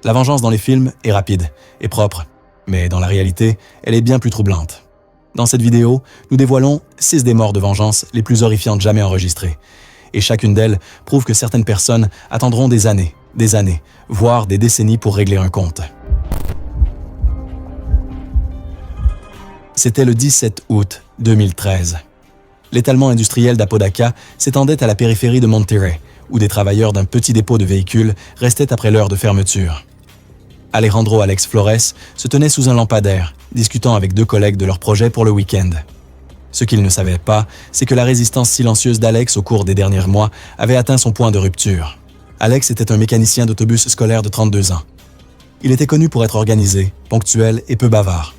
La vengeance dans les films est rapide et propre, mais dans la réalité, elle est bien plus troublante. Dans cette vidéo, nous dévoilons 6 des morts de vengeance les plus horrifiantes jamais enregistrées. Et chacune d'elles prouve que certaines personnes attendront des années, voire des décennies pour régler un compte. C'était le 17 août 2013. L'étalement industriel d'Apodaca s'étendait à la périphérie de Monterrey, où des travailleurs d'un petit dépôt de véhicules restaient après l'heure de fermeture. Alejandro Alex Flores se tenait sous un lampadaire, discutant avec 2 collègues de leur projet pour le week-end. Ce qu'ils ne savaient pas, c'est que la résistance silencieuse d'Alex au cours des derniers mois avait atteint son point de rupture. Alex était un mécanicien d'autobus scolaire de 32 ans. Il était connu pour être organisé, ponctuel et peu bavard.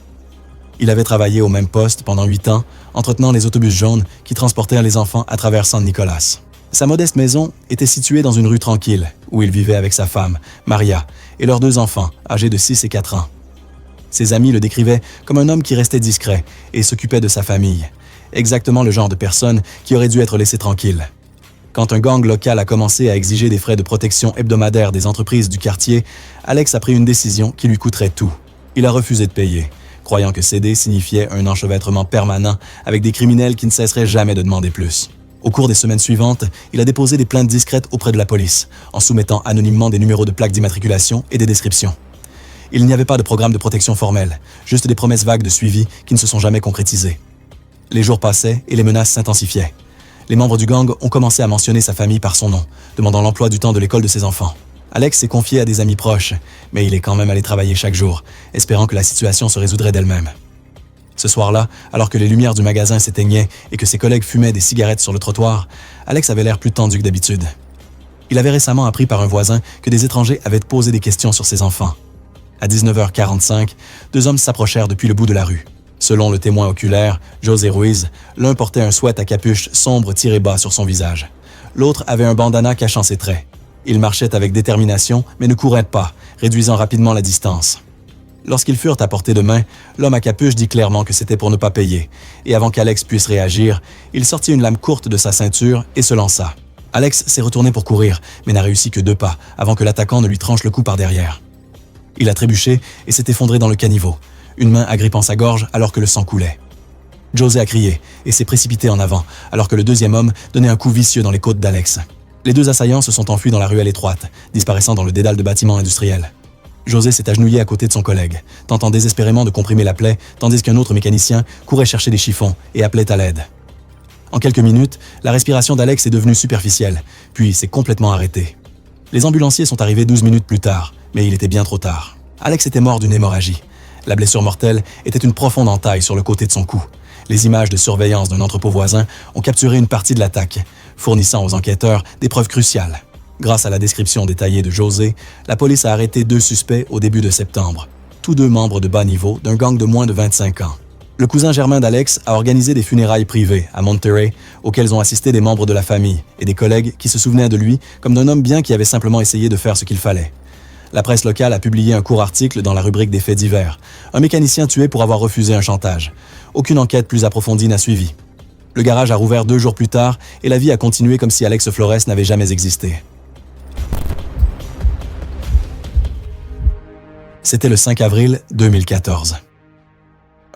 Il avait travaillé au même poste pendant 8 ans, entretenant les autobus jaunes qui transportèrent les enfants à travers San Nicolas. Sa modeste maison était située dans une rue tranquille, où il vivait avec sa femme, Maria, et leurs 2 enfants, âgés de 6 et 4 ans. Ses amis le décrivaient comme un homme qui restait discret et s'occupait de sa famille, exactement le genre de personne qui aurait dû être laissé tranquille. Quand un gang local a commencé à exiger des frais de protection hebdomadaires des entreprises du quartier, Alex a pris une décision qui lui coûterait tout. Il a refusé de payer, croyant que céder signifiait un enchevêtrement permanent avec des criminels qui ne cesseraient jamais de demander plus. Au cours des semaines suivantes, il a déposé des plaintes discrètes auprès de la police, en soumettant anonymement des numéros de plaques d'immatriculation et des descriptions. Il n'y avait pas de programme de protection formel, juste des promesses vagues de suivi qui ne se sont jamais concrétisées. Les jours passaient et les menaces s'intensifiaient. Les membres du gang ont commencé à mentionner sa famille par son nom, demandant l'emploi du temps de l'école de ses enfants. Alex s'est confié à des amis proches, mais il est quand même allé travailler chaque jour, espérant que la situation se résoudrait d'elle-même. Ce soir-là, alors que les lumières du magasin s'éteignaient et que ses collègues fumaient des cigarettes sur le trottoir, Alex avait l'air plus tendu que d'habitude. Il avait récemment appris par un voisin que des étrangers avaient posé des questions sur ses enfants. À 19h45, 2 hommes s'approchèrent depuis le bout de la rue. Selon le témoin oculaire, José Ruiz, l'un portait un sweat à capuche sombre tiré bas sur son visage. L'autre avait un bandana cachant ses traits. Il marchait avec détermination, mais ne courait pas, réduisant rapidement la distance. Lorsqu'ils furent à portée de main, l'homme à capuche dit clairement que c'était pour ne pas payer, et avant qu'Alex puisse réagir, il sortit une lame courte de sa ceinture et se lança. Alex s'est retourné pour courir, mais n'a réussi que 2 pas, avant que l'attaquant ne lui tranche le cou par derrière. Il a trébuché et s'est effondré dans le caniveau, une main agrippant sa gorge alors que le sang coulait. José a crié et s'est précipité en avant, alors que le 2e homme donnait un coup vicieux dans les côtes d'Alex. Les 2 assaillants se sont enfuis dans la ruelle étroite, disparaissant dans le dédale de bâtiments industriels. José s'est agenouillé à côté de son collègue, tentant désespérément de comprimer la plaie, tandis qu'un autre mécanicien courait chercher des chiffons et appelait à l'aide. En quelques minutes, la respiration d'Alex est devenue superficielle, puis s'est complètement arrêtée. Les ambulanciers sont arrivés 12 minutes plus tard, mais il était bien trop tard. Alex était mort d'une hémorragie. La blessure mortelle était une profonde entaille sur le côté de son cou. Les images de surveillance d'un entrepôt voisin ont capturé une partie de l'attaque, fournissant aux enquêteurs des preuves cruciales. Grâce à la description détaillée de José, la police a arrêté 2 suspects au début de septembre, tous 2 membres de bas niveau d'un gang de moins de 25 ans. Le cousin germain d'Alex a organisé des funérailles privées à Monterrey, auxquelles ont assisté des membres de la famille et des collègues qui se souvenaient de lui comme d'un homme bien qui avait simplement essayé de faire ce qu'il fallait. La presse locale a publié un court article dans la rubrique des faits divers. Un mécanicien tué pour avoir refusé un chantage. Aucune enquête plus approfondie n'a suivi. Le garage a rouvert 2 jours plus tard et la vie a continué comme si Alex Flores n'avait jamais existé. C'était le 5 avril 2014.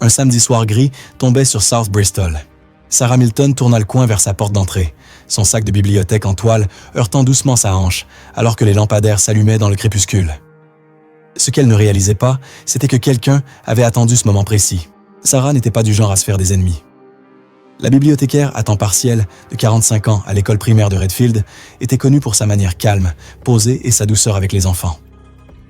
Un samedi soir gris tombait sur South Bristol. Sarah Milton tourna le coin vers sa porte d'entrée, son sac de bibliothèque en toile heurtant doucement sa hanche, alors que les lampadaires s'allumaient dans le crépuscule. Ce qu'elle ne réalisait pas, c'était que quelqu'un avait attendu ce moment précis. Sarah n'était pas du genre à se faire des ennemis. La bibliothécaire à temps partiel, de 45 ans à l'école primaire de Redfield, était connue pour sa manière calme, posée et sa douceur avec les enfants.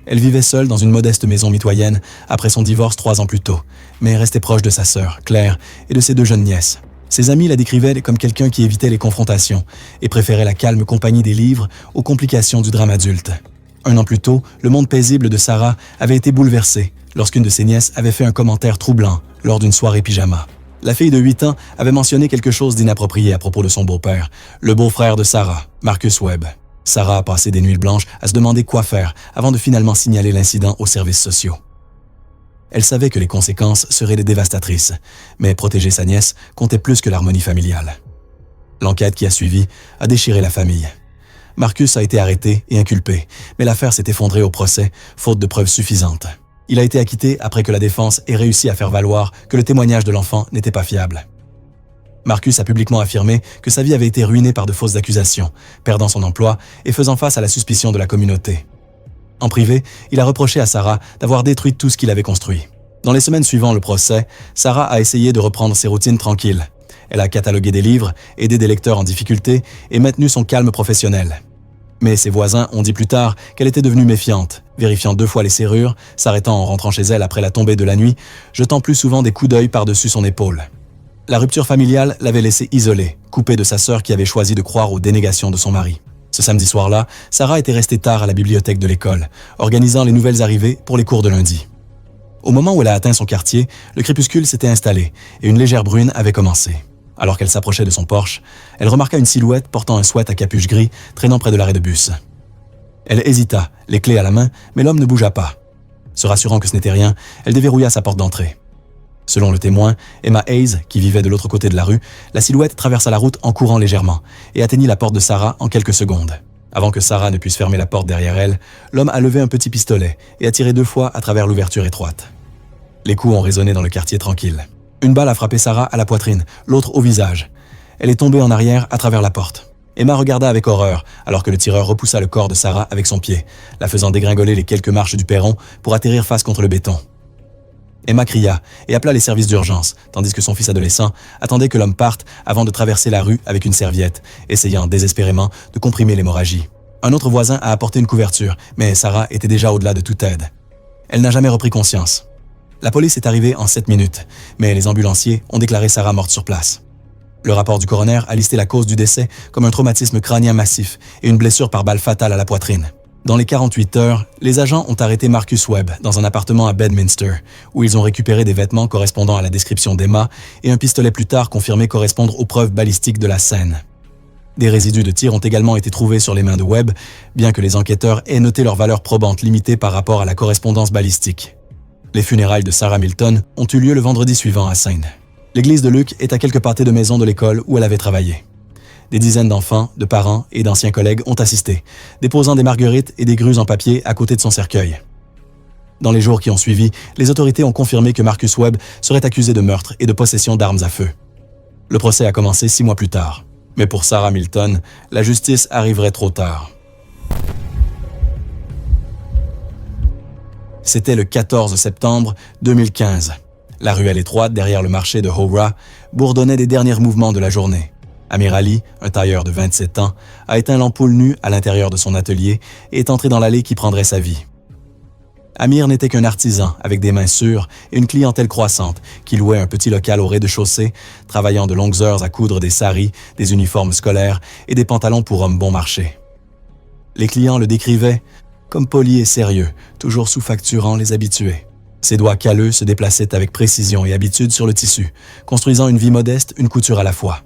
Elle vivait seule dans une modeste maison mitoyenne après son divorce 3 ans plus tôt, mais restait proche de sa sœur, Claire, et de ses 2 jeunes nièces. Ses amis la décrivaient comme quelqu'un qui évitait les confrontations et préférait la calme compagnie des livres aux complications du drame adulte. 1 an plus tôt, le monde paisible de Sarah avait été bouleversé lorsqu'une de ses nièces avait fait un commentaire troublant lors d'une soirée pyjama. La fille de 8 ans avait mentionné quelque chose d'inapproprié à propos de son beau-père, le beau-frère de Sarah, Marcus Webb. Sarah a passé des nuits blanches à se demander quoi faire avant de finalement signaler l'incident aux services sociaux. Elle savait que les conséquences seraient dévastatrices, mais protéger sa nièce comptait plus que l'harmonie familiale. L'enquête qui a suivi a déchiré la famille. Marcus a été arrêté et inculpé, mais l'affaire s'est effondrée au procès, faute de preuves suffisantes. Il a été acquitté après que la défense ait réussi à faire valoir que le témoignage de l'enfant n'était pas fiable. Marcus a publiquement affirmé que sa vie avait été ruinée par de fausses accusations, perdant son emploi et faisant face à la suspicion de la communauté. En privé, il a reproché à Sarah d'avoir détruit tout ce qu'il avait construit. Dans les semaines suivant le procès, Sarah a essayé de reprendre ses routines tranquilles. Elle a catalogué des livres, aidé des lecteurs en difficulté et maintenu son calme professionnel. Mais ses voisins ont dit plus tard qu'elle était devenue méfiante, vérifiant 2 fois les serrures, s'arrêtant en rentrant chez elle après la tombée de la nuit, jetant plus souvent des coups d'œil par-dessus son épaule. La rupture familiale l'avait laissée isolée, coupée de sa sœur qui avait choisi de croire aux dénégations de son mari. Ce samedi soir-là, Sarah était restée tard à la bibliothèque de l'école, organisant les nouvelles arrivées pour les cours de lundi. Au moment où elle a atteint son quartier, le crépuscule s'était installé et une légère bruine avait commencé. Alors qu'elle s'approchait de son porche, elle remarqua une silhouette portant un sweat à capuche gris traînant près de l'arrêt de bus. Elle hésita, les clés à la main, mais l'homme ne bougea pas. Se rassurant que ce n'était rien, elle déverrouilla sa porte d'entrée. Selon le témoin, Emma Hayes, qui vivait de l'autre côté de la rue, la silhouette traversa la route en courant légèrement et atteignit la porte de Sarah en quelques secondes. Avant que Sarah ne puisse fermer la porte derrière elle, l'homme a levé un petit pistolet et a tiré 2 fois à travers l'ouverture étroite. Les coups ont résonné dans le quartier tranquille. Une balle a frappé Sarah à la poitrine, l'autre au visage. Elle est tombée en arrière à travers la porte. Emma regarda avec horreur alors que le tireur repoussa le corps de Sarah avec son pied, la faisant dégringoler les quelques marches du perron pour atterrir face contre le béton. Emma cria et appela les services d'urgence, tandis que son fils adolescent attendait que l'homme parte avant de traverser la rue avec une serviette, essayant désespérément de comprimer l'hémorragie. Un autre voisin a apporté une couverture, mais Sarah était déjà au-delà de toute aide. Elle n'a jamais repris conscience. La police est arrivée en 7 minutes, mais les ambulanciers ont déclaré Sarah morte sur place. Le rapport du coroner a listé la cause du décès comme un traumatisme crânien massif et une blessure par balle fatale à la poitrine. Dans les 48 heures, les agents ont arrêté Marcus Webb dans un appartement à Bedminster, où ils ont récupéré des vêtements correspondant à la description d'Emma et un pistolet plus tard confirmé correspondre aux preuves balistiques de la scène. Des résidus de tir ont également été trouvés sur les mains de Webb, bien que les enquêteurs aient noté leur valeur probante limitée par rapport à la correspondance balistique. Les funérailles de Sarah Milton ont eu lieu le vendredi suivant à Seine. L'église de Luc est à quelques pâtés de maison de l'école où elle avait travaillé. Des dizaines d'enfants, de parents et d'anciens collègues ont assisté, déposant des marguerites et des grues en papier à côté de son cercueil. Dans les jours qui ont suivi, les autorités ont confirmé que Marcus Webb serait accusé de meurtre et de possession d'armes à feu. Le procès a commencé 6 mois plus tard. Mais pour Sarah Milton, la justice arriverait trop tard. C'était le 14 septembre 2015. La ruelle étroite derrière le marché de Howrah bourdonnait des derniers mouvements de la journée. Amir Ali, un tailleur de 27 ans, a éteint l'ampoule nue à l'intérieur de son atelier et est entré dans l'allée qui prendrait sa vie. Amir n'était qu'un artisan avec des mains sûres et une clientèle croissante qui louait un petit local au rez-de-chaussée, travaillant de longues heures à coudre des saris, des uniformes scolaires et des pantalons pour hommes bon marché. Les clients le décrivaient comme poli et sérieux, toujours sous-facturant les habitués. Ses doigts calleux se déplaçaient avec précision et habitude sur le tissu, construisant une vie modeste, une couture à la fois.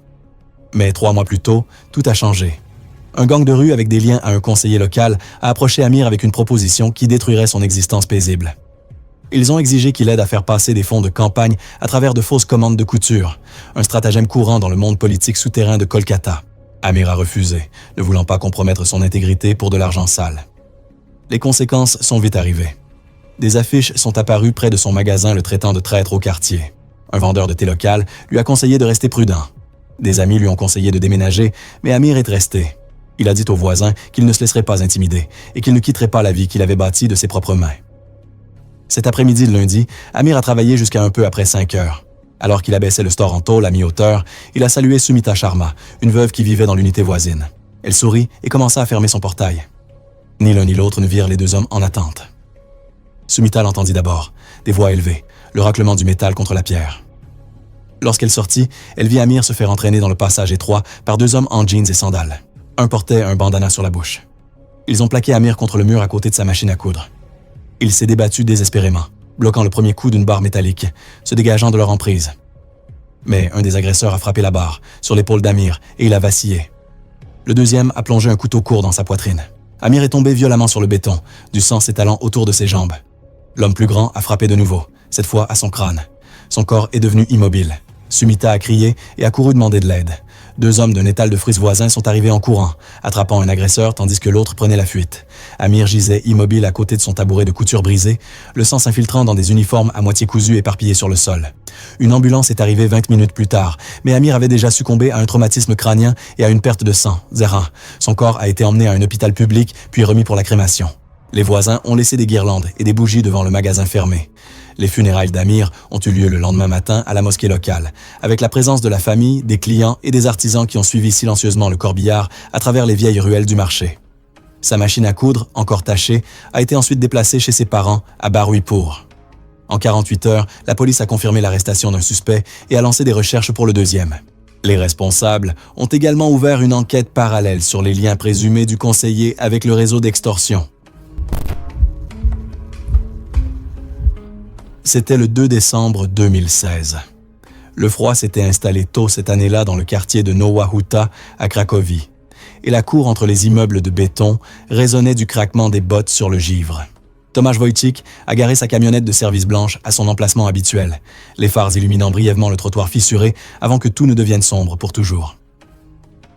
Mais 3 mois plus tôt, tout a changé. Un gang de rue avec des liens à un conseiller local a approché Amir avec une proposition qui détruirait son existence paisible. Ils ont exigé qu'il aide à faire passer des fonds de campagne à travers de fausses commandes de couture, un stratagème courant dans le monde politique souterrain de Kolkata. Amir a refusé, ne voulant pas compromettre son intégrité pour de l'argent sale. Les conséquences sont vite arrivées. Des affiches sont apparues près de son magasin le traitant de traître au quartier. Un vendeur de thé local lui a conseillé de rester prudent. Des amis lui ont conseillé de déménager, mais Amir est resté. Il a dit aux voisins qu'il ne se laisserait pas intimider et qu'il ne quitterait pas la vie qu'il avait bâtie de ses propres mains. Cet après-midi de lundi, Amir a travaillé jusqu'à un peu après 5 heures. Alors qu'il abaissait le store en tôle à mi-hauteur, il a salué Sumita Sharma, une veuve qui vivait dans l'unité voisine. Elle sourit et commença à fermer son portail. Ni l'un ni l'autre ne virent les 2 hommes en attente. Sumita l'entendit d'abord, des voix élevées, le raclement du métal contre la pierre. Lorsqu'elle sortit, elle vit Amir se faire entraîner dans le passage étroit par 2 hommes en jeans et sandales. Un portait un bandana sur la bouche. Ils ont plaqué Amir contre le mur à côté de sa machine à coudre. Il s'est débattu désespérément, bloquant le premier coup d'une barre métallique, se dégageant de leur emprise. Mais un des agresseurs a frappé la barre, sur l'épaule d'Amir, et il a vacillé. Le deuxième a plongé un couteau court dans sa poitrine. Amir est tombé violemment sur le béton, du sang s'étalant autour de ses jambes. L'homme plus grand a frappé de nouveau, cette fois à son crâne. Son corps est devenu immobile. Sumita a crié et a couru demander de l'aide. 2 hommes d'un étal de fruits voisin sont arrivés en courant, attrapant un agresseur tandis que l'autre prenait la fuite. Amir gisait immobile à côté de son tabouret de couture brisé, le sang s'infiltrant dans des uniformes à moitié cousus éparpillés sur le sol. Une ambulance est arrivée 20 minutes plus tard, mais Amir avait déjà succombé à un traumatisme crânien et à une perte de sang, Zerrin. Son corps a été emmené à un hôpital public puis remis pour la crémation. Les voisins ont laissé des guirlandes et des bougies devant le magasin fermé. Les funérailles d'Amir ont eu lieu le lendemain matin à la mosquée locale, avec la présence de la famille, des clients et des artisans qui ont suivi silencieusement le corbillard à travers les vieilles ruelles du marché. Sa machine à coudre, encore tachée, a été ensuite déplacée chez ses parents à Baruipur. En 48 heures, la police a confirmé l'arrestation d'un suspect et a lancé des recherches pour le deuxième. Les responsables ont également ouvert une enquête parallèle sur les liens présumés du conseiller avec le réseau d'extorsion. C'était le 2 décembre 2016. Le froid s'était installé tôt cette année-là dans le quartier de Nowa Huta à Cracovie, et la cour entre les immeubles de béton résonnait du craquement des bottes sur le givre. Tomasz Wojcik a garé sa camionnette de service blanche à son emplacement habituel, les phares illuminant brièvement le trottoir fissuré avant que tout ne devienne sombre pour toujours.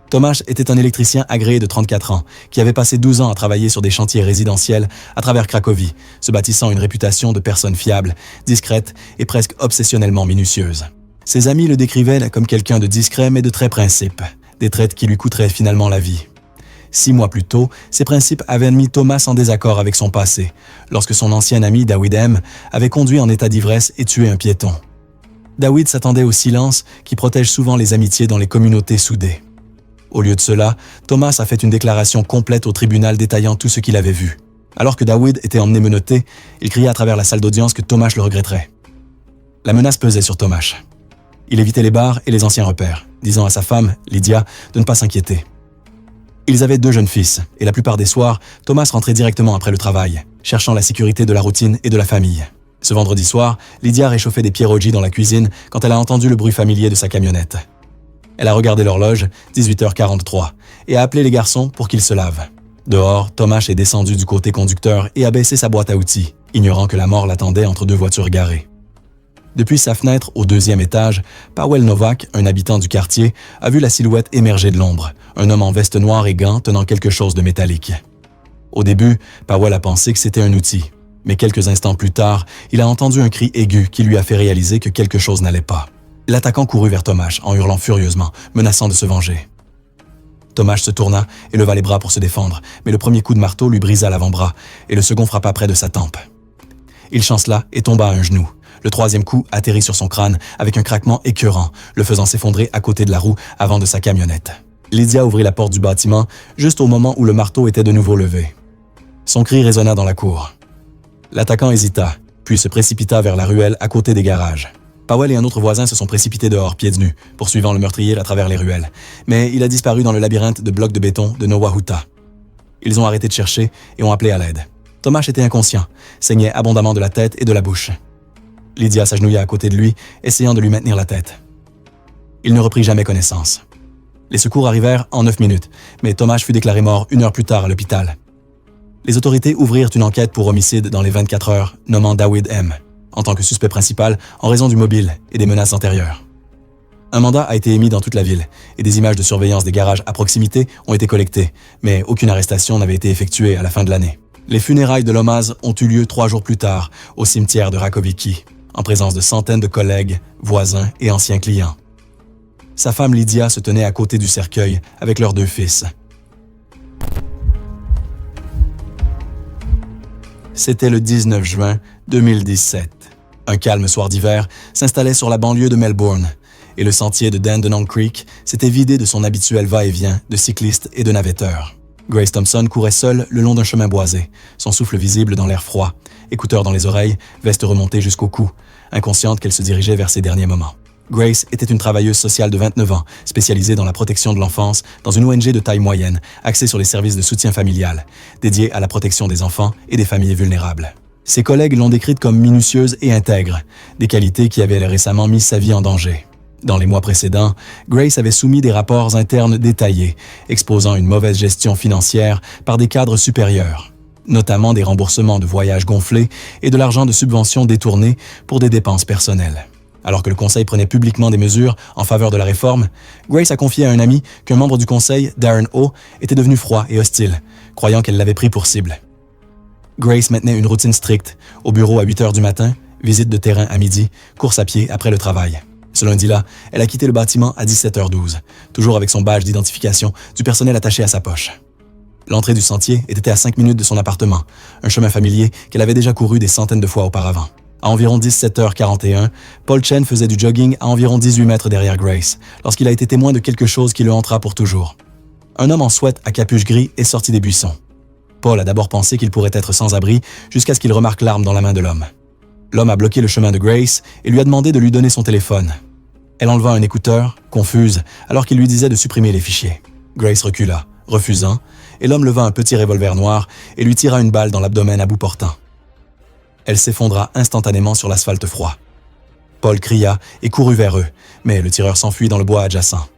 Tomasz était un électricien agréé de 34 ans, qui avait passé 12 ans à travailler sur des chantiers résidentiels à travers Cracovie, se bâtissant une réputation de personne fiable, discrète et presque obsessionnellement minutieuse. Ses amis le décrivaient comme quelqu'un de discret mais de très principe, des traits qui lui coûteraient finalement la vie. 6 mois plus tôt, ces principes avaient mis Tomasz en désaccord avec son passé, lorsque son ancien ami Dawid M. avait conduit en état d'ivresse et tué un piéton. Dawid s'attendait au silence qui protège souvent les amitiés dans les communautés soudées. Au lieu de cela, Tomasz a fait une déclaration complète au tribunal détaillant tout ce qu'il avait vu. Alors que Dawid était emmené menotté, il cria à travers la salle d'audience que Tomasz le regretterait. La menace pesait sur Tomasz. Il évitait les bars et les anciens repères, disant à sa femme, Lydia, de ne pas s'inquiéter. Ils avaient 2 jeunes fils, et la plupart des soirs, Tomasz rentrait directement après le travail, cherchant la sécurité de la routine et de la famille. Ce vendredi soir, Lydia réchauffait des pierogi dans la cuisine quand elle a entendu le bruit familier de sa camionnette. Elle a regardé l'horloge, 18h43, et a appelé les garçons pour qu'ils se lavent. Dehors, Tomasz est descendu du côté conducteur et a baissé sa boîte à outils, ignorant que la mort l'attendait entre 2 voitures garées. Depuis sa fenêtre au 2e étage, Paweł Nowak, un habitant du quartier, a vu la silhouette émerger de l'ombre, un homme en veste noire et gants tenant quelque chose de métallique. Au début, Paweł a pensé que c'était un outil, mais quelques instants plus tard, il a entendu un cri aigu qui lui a fait réaliser que quelque chose n'allait pas. L'attaquant courut vers Tomasz en hurlant furieusement, menaçant de se venger. Tomasz se tourna et leva les bras pour se défendre, mais le premier coup de marteau lui brisa l'avant-bras et le second frappa près de sa tempe. Il chancela et tomba à un genou. Le 3e coup atterrit sur son crâne avec un craquement écœurant, le faisant s'effondrer à côté de la roue avant de sa camionnette. Lydia ouvrit la porte du bâtiment juste au moment où le marteau était de nouveau levé. Son cri résonna dans la cour. L'attaquant hésita, puis se précipita vers la ruelle à côté des garages. Paweł et un autre voisin se sont précipités dehors, pieds nus, poursuivant le meurtrier à travers les ruelles. Mais il a disparu dans le labyrinthe de blocs de béton de Nowa Huta. Ils ont arrêté de chercher et ont appelé à l'aide. Tomasz était inconscient, saignait abondamment de la tête et de la bouche. Lydia s'agenouilla à côté de lui, essayant de lui maintenir la tête. Il ne reprit jamais connaissance. Les secours arrivèrent en 9 minutes, mais Tomasz fut déclaré mort 1 heure plus tard à l'hôpital. Les autorités ouvrirent une enquête pour homicide dans les 24 heures, nommant Dawid M. en tant que suspect principal en raison du mobile et des menaces antérieures. Un mandat a été émis dans toute la ville et des images de surveillance des garages à proximité ont été collectées, mais aucune arrestation n'avait été effectuée à la fin de l'année. Les funérailles de Lomaz ont eu lieu 3 jours plus tard au cimetière de Rakowicki, en présence de centaines de collègues, voisins et anciens clients. Sa femme Lydia se tenait à côté du cercueil avec leurs 2 fils. C'était le 19 juin 2017. Un calme soir d'hiver s'installait sur la banlieue de Melbourne et le sentier de Dandenong Creek s'était vidé de son habituel va-et-vient de cyclistes et de navetteurs. Grace Thompson courait seule le long d'un chemin boisé, son souffle visible dans l'air froid, écouteurs dans les oreilles, veste remontée jusqu'au cou, inconsciente qu'elle se dirigeait vers ses derniers moments. Grace était une travailleuse sociale de 29 ans, spécialisée dans la protection de l'enfance dans une ONG de taille moyenne, axée sur les services de soutien familial, dédiée à la protection des enfants et des familles vulnérables. Ses collègues l'ont décrite comme minutieuse et intègre, des qualités qui avaient récemment mis sa vie en danger. Dans les mois précédents, Grace avait soumis des rapports internes détaillés, exposant une mauvaise gestion financière par des cadres supérieurs, notamment des remboursements de voyages gonflés et de l'argent de subventions détourné pour des dépenses personnelles. Alors que le conseil prenait publiquement des mesures en faveur de la réforme, Grace a confié à un ami qu'un membre du conseil, Darren O, était devenu froid et hostile, croyant qu'elle l'avait pris pour cible. Grace maintenait une routine stricte, au bureau à 8 heures du matin, visite de terrain à midi, course à pied après le travail. Ce lundi-là, elle a quitté le bâtiment à 17h12, toujours avec son badge d'identification du personnel attaché à sa poche. L'entrée du sentier était à 5 minutes de son appartement, un chemin familier qu'elle avait déjà couru des centaines de fois auparavant. À environ 17h41, Paul Chen faisait du jogging à environ 18 mètres derrière Grace, lorsqu'il a été témoin de quelque chose qui le hantera pour toujours. Un homme en sweat à capuche gris est sorti des buissons. Paul a d'abord pensé qu'il pourrait être sans abri jusqu'à ce qu'il remarque l'arme dans la main de l'homme. L'homme a bloqué le chemin de Grace et lui a demandé de lui donner son téléphone. Elle enleva un écouteur, confuse, alors qu'il lui disait de supprimer les fichiers. Grace recula, refusant, et l'homme leva un petit revolver noir et lui tira une balle dans l'abdomen à bout portant. Elle s'effondra instantanément sur l'asphalte froid. Paul cria et courut vers eux, mais le tireur s'enfuit dans le bois adjacent.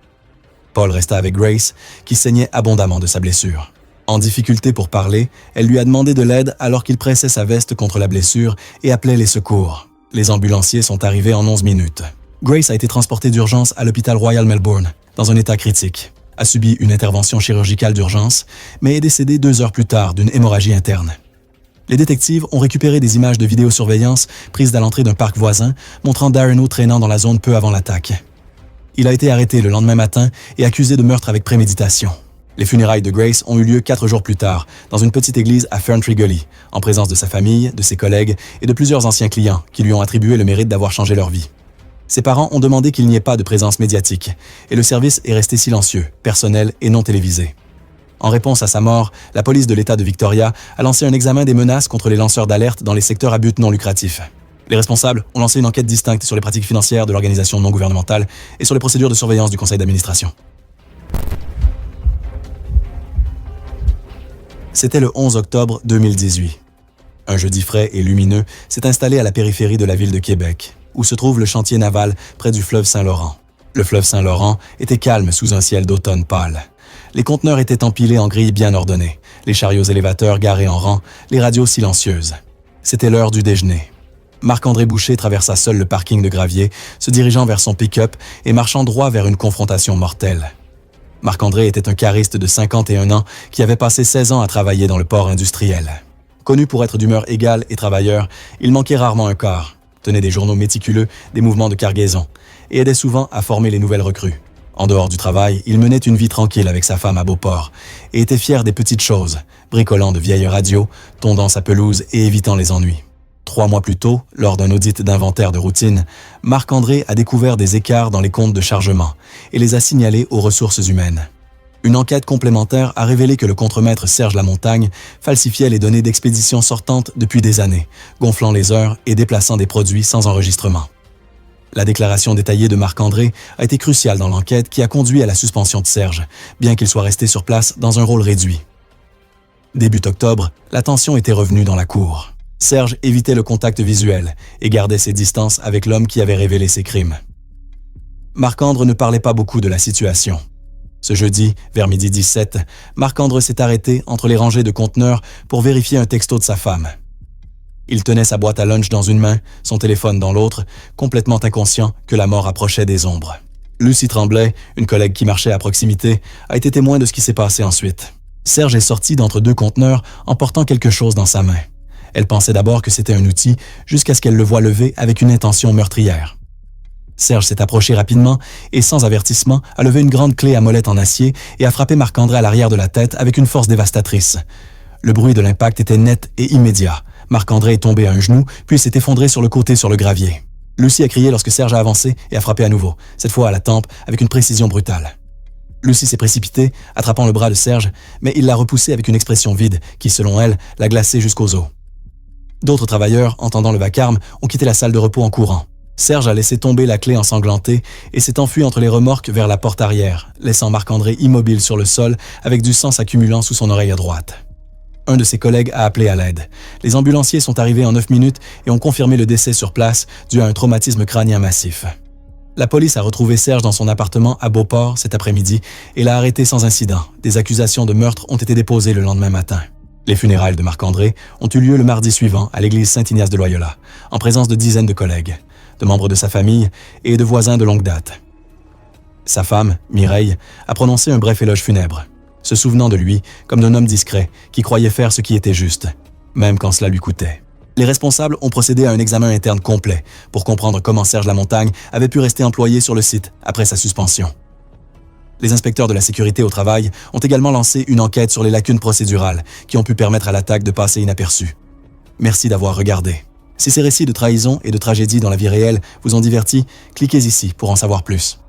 Paul resta avec Grace, qui saignait abondamment de sa blessure. En difficulté pour parler, elle lui a demandé de l'aide alors qu'il pressait sa veste contre la blessure et appelait les secours. Les ambulanciers sont arrivés en 11 minutes. Grace a été transportée d'urgence à l'hôpital Royal Melbourne, dans un état critique, a subi une intervention chirurgicale d'urgence, mais est décédée 2 heures plus tard d'une hémorragie interne. Les détectives ont récupéré des images de vidéosurveillance prises à l'entrée d'un parc voisin, montrant Darren O traînant dans la zone peu avant l'attaque. Il a été arrêté le lendemain matin et accusé de meurtre avec préméditation. Les funérailles de Grace ont eu lieu 4 jours plus tard, dans une petite église à Ferntree Gully, en présence de sa famille, de ses collègues et de plusieurs anciens clients qui lui ont attribué le mérite d'avoir changé leur vie. Ses parents ont demandé qu'il n'y ait pas de présence médiatique, et le service est resté silencieux, personnel et non télévisé. En réponse à sa mort, la police de l'État de Victoria a lancé un examen des menaces contre les lanceurs d'alerte dans les secteurs à but non lucratif. Les responsables ont lancé une enquête distincte sur les pratiques financières de l'organisation non gouvernementale et sur les procédures de surveillance du conseil d'administration. C'était le 11 octobre 2018. Un jeudi frais et lumineux s'est installé à la périphérie de la ville de Québec, où se trouve le chantier naval près du fleuve Saint-Laurent. Le fleuve Saint-Laurent était calme sous un ciel d'automne pâle. Les conteneurs étaient empilés en grilles bien ordonnées, les chariots élévateurs garés en rang, les radios silencieuses. C'était l'heure du déjeuner. Marc-André Boucher traversa seul le parking de gravier, se dirigeant vers son pick-up et marchant droit vers une confrontation mortelle. Marc-André était un cariste de 51 ans qui avait passé 16 ans à travailler dans le port industriel. Connu pour être d'humeur égale et travailleur, il manquait rarement un quart, tenait des journaux méticuleux des mouvements de cargaison et aidait souvent à former les nouvelles recrues. En dehors du travail, il menait une vie tranquille avec sa femme à Beauport et était fier des petites choses, bricolant de vieilles radios, tondant sa pelouse et évitant les ennuis. 3 mois plus tôt, lors d'un audit d'inventaire de routine, Marc-André a découvert des écarts dans les comptes de chargement et les a signalés aux ressources humaines. Une enquête complémentaire a révélé que le contremaître Serge Lamontagne falsifiait les données d'expédition sortantes depuis des années, gonflant les heures et déplaçant des produits sans enregistrement. La déclaration détaillée de Marc-André a été cruciale dans l'enquête qui a conduit à la suspension de Serge, bien qu'il soit resté sur place dans un rôle réduit. Début octobre, la tension était revenue dans la cour. Serge évitait le contact visuel et gardait ses distances avec l'homme qui avait révélé ses crimes. Marc-André ne parlait pas beaucoup de la situation. Ce jeudi, vers 12h17, Marc-André s'est arrêté entre les rangées de conteneurs pour vérifier un texto de sa femme. Il tenait sa boîte à lunch dans une main, son téléphone dans l'autre, complètement inconscient que la mort approchait des ombres. Lucie Tremblay, une collègue qui marchait à proximité, a été témoin de ce qui s'est passé ensuite. Serge est sorti d'entre 2 conteneurs en portant quelque chose dans sa main. Elle pensait d'abord que c'était un outil, jusqu'à ce qu'elle le voie lever avec une intention meurtrière. Serge s'est approché rapidement et, sans avertissement, a levé une grande clé à molette en acier et a frappé Marc-André à l'arrière de la tête avec une force dévastatrice. Le bruit de l'impact était net et immédiat. Marc-André est tombé à un genou, puis s'est effondré sur le côté sur le gravier. Lucie a crié lorsque Serge a avancé et a frappé à nouveau, cette fois à la tempe, avec une précision brutale. Lucie s'est précipitée, attrapant le bras de Serge, mais il l'a repoussé avec une expression vide qui, selon elle, l'a glacé jusqu'aux os. D'autres travailleurs, entendant le vacarme, ont quitté la salle de repos en courant. Serge a laissé tomber la clé ensanglantée et s'est enfui entre les remorques vers la porte arrière, laissant Marc-André immobile sur le sol avec du sang s'accumulant sous son oreille droite. Un de ses collègues a appelé à l'aide. Les ambulanciers sont arrivés en 9 minutes et ont confirmé le décès sur place dû à un traumatisme crânien massif. La police a retrouvé Serge dans son appartement à Beauport cet après-midi et l'a arrêté sans incident. Des accusations de meurtre ont été déposées le lendemain matin. Les funérailles de Marc-André ont eu lieu le mardi suivant à l'église Saint-Ignace de Loyola, en présence de dizaines de collègues. de membres de sa famille et de voisins de longue date. Sa femme, Mireille, a prononcé un bref éloge funèbre, se souvenant de lui comme d'un homme discret qui croyait faire ce qui était juste, même quand cela lui coûtait. Les responsables ont procédé à un examen interne complet pour comprendre comment Serge Lamontagne avait pu rester employé sur le site après sa suspension. Les inspecteurs de la sécurité au travail ont également lancé une enquête sur les lacunes procédurales qui ont pu permettre à l'attaque de passer inaperçue. Merci d'avoir regardé. Si ces récits de trahison et de tragédie dans la vie réelle vous ont diverti, cliquez ici pour en savoir plus.